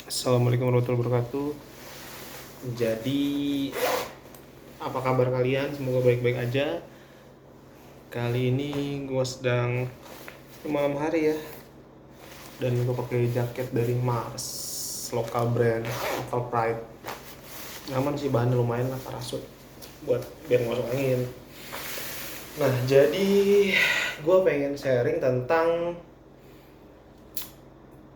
Assalamualaikum warahmatullahi wabarakatuh. Jadi, apa kabar kalian? Semoga baik-baik aja. Kali ini gue sedang malam hari ya, dan gue pakai jaket dari Mars, lokal brand, local pride. Aman sih, bahannya lumayan lah, parasut buat biar nggak masuk angin. Nah, jadi gue pengen sharing tentang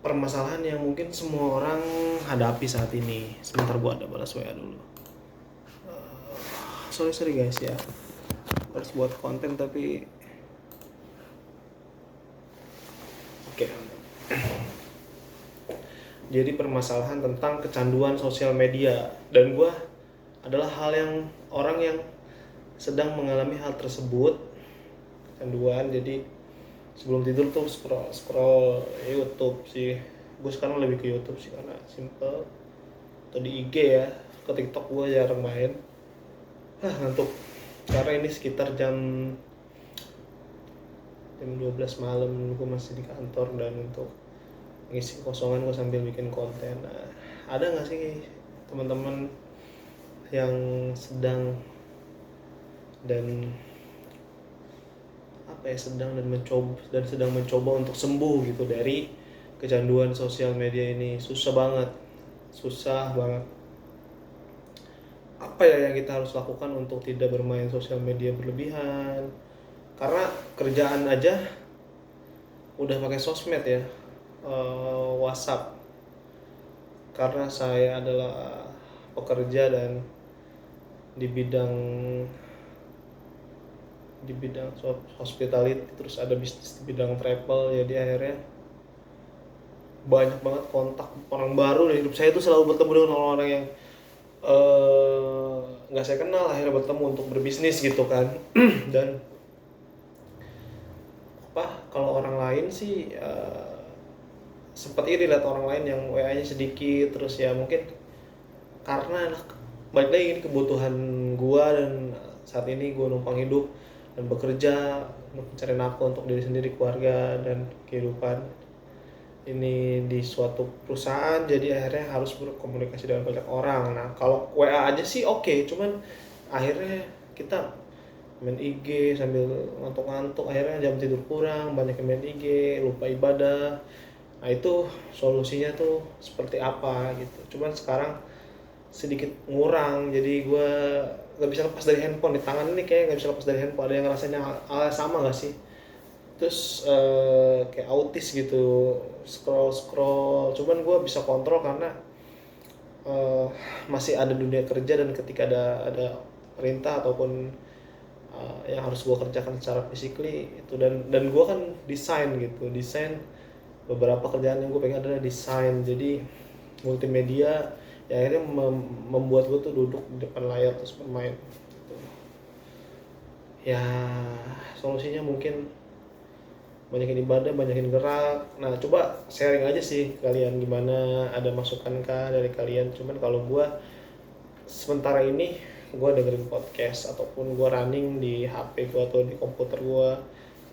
permasalahan yang mungkin semua orang hadapi saat ini. Sebentar, gue ada balas WA dulu. Sorry guys ya, harus buat konten tapi oke. Jadi permasalahan tentang kecanduan sosial media, dan gue adalah orang yang sedang mengalami hal tersebut, kecanduan. Jadi sebelum tidur tuh scroll YouTube sih. Gue sekarang lebih ke YouTube sih karena simple, atau di IG ya. Ke TikTok gue jarang main. Ngantuk karena ini sekitar jam 12 malam, gue masih di kantor, dan untuk ngisi kosongan gue sambil bikin konten. Nah, ada nggak sih teman-teman yang sedang dan sedang mencoba untuk sembuh gitu dari kecanduan sosial media ini? Susah banget. Apa ya yang kita harus lakukan untuk tidak bermain sosial media berlebihan? Karena kerjaan aja udah pakai sosmed ya, WhatsApp. Karena saya adalah pekerja dan di bidang hospitality, terus ada bisnis di bidang travel. Jadi akhirnya banyak banget kontak orang baru, dan hidup saya itu selalu bertemu dengan orang-orang yang nggak saya kenal. Akhirnya bertemu untuk berbisnis gitu kan. Dan kalau orang lain sih sempat iri lihat orang lain yang WA-nya sedikit, terus ya mungkin karena balik lagi ini kebutuhan gua, dan saat ini gua numpang hidup dan bekerja untuk mencari nafkah untuk diri sendiri, keluarga, dan kehidupan ini di suatu perusahaan. Jadi akhirnya harus berkomunikasi dengan banyak orang. Nah, kalau WA aja sih oke, cuman akhirnya kita main IG sambil ngantuk-ngantuk, akhirnya jam tidur kurang, banyak yang main IG, lupa ibadah. Nah, itu solusinya tuh seperti apa gitu. Cuman sekarang sedikit ngurang, jadi gue gak bisa lepas dari handphone. Di tangan ini kayak gak bisa lepas dari handphone. Ada yang rasanya sama gak sih? Terus kayak autis gitu, scroll. Cuman gue bisa kontrol karena masih ada dunia kerja, dan ketika ada perintah ataupun yang harus gue kerjakan secara physically itu, dan gue kan desain beberapa kerjaan yang gue pengen adalah desain, jadi multimedia. Ya akhirnya membuat gue tuh duduk di depan layar terus bermain gitu. Ya solusinya mungkin banyakin ibadah, banyakin gerak. Nah, coba sharing aja sih kalian, gimana, ada masukan kah dari kalian? Cuman kalau gue sementara ini gue dengerin podcast, ataupun gue running di HP gue atau di komputer gue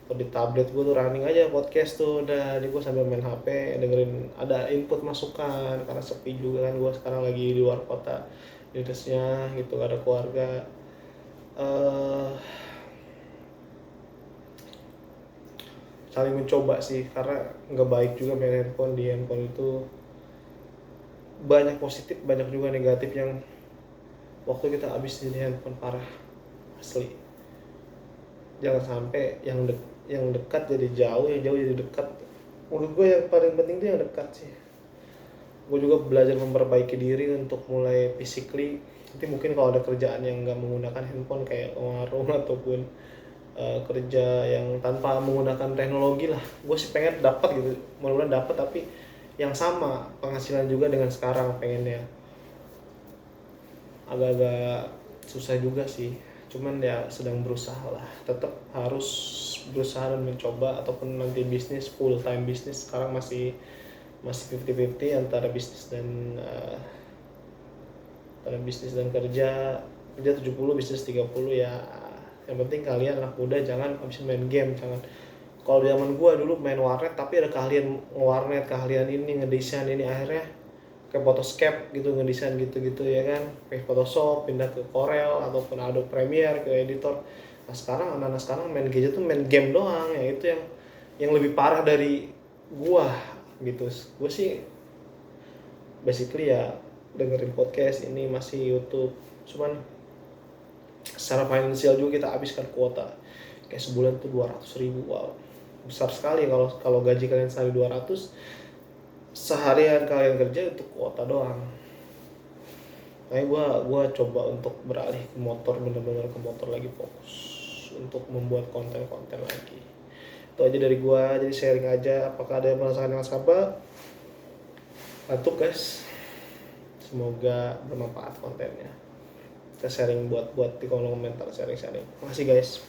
atau di tablet gue tuh running aja podcast tuh. Udah, jadi gue sambil main HP dengerin, ada input masukan karena sepi juga kan. Gue sekarang lagi di luar kota dinesnya gitu, gak ada keluarga. Saling mencoba sih, karena nggak baik juga main handphone. Di handphone itu banyak positif, banyak juga negatif, yang waktu kita habis di handphone parah, asli. Jangan sampai yang dekat jadi jauh, yang jauh jadi dekat. Menurut gue yang paling penting itu yang dekat sih. Gue juga belajar memperbaiki diri untuk mulai physically. Nanti mungkin kalau ada kerjaan yang nggak menggunakan handphone, kayak warung ataupun kerja yang tanpa menggunakan teknologi lah, gue sih pengen dapat gitu, mudah-mudahan dapat, tapi yang sama penghasilan juga dengan sekarang pengennya. Agak-agak susah juga sih, cuman ya sedang berusaha lah. Tetap harus berusaha dan mencoba, ataupun nanti bisnis, full time bisnis. Sekarang masih 50-50 antara bisnis dan kerja 70, bisnis 30 ya. Yang penting kalian anak muda jangan habisin main game. Jangan, kalau zaman gua dulu main warnet tapi ada keahlian warnet, keahlian ini ngedesain ini, akhirnya ke Photoshop gitu, ngedesain gitu-gitu ya kan, pakai Photoshop pindah ke Corel ataupun Adobe Premiere ke editor. Nah sekarang anak-anak sekarang main gadget tuh main game doang, ya itu yang lebih parah dari gua gitu. Gua sih basically ya dengerin podcast ini masih YouTube, cuman secara finansial juga kita habiskan kuota kayak sebulan tuh 200.000. Wow, besar sekali kalau kalau gaji kalian sehari 200, seharian kalian kerja itu kuota doang. Kayak gua coba untuk beralih ke motor, bener-bener ke motor lagi, fokus untuk membuat konten-konten lagi. Itu aja dari gua, jadi sharing aja. Apakah ada yang merasakan yang sama? Bantu guys, semoga bermanfaat kontennya. Kita sharing buat di kolom komentar, sharing-sharing. Makasih guys.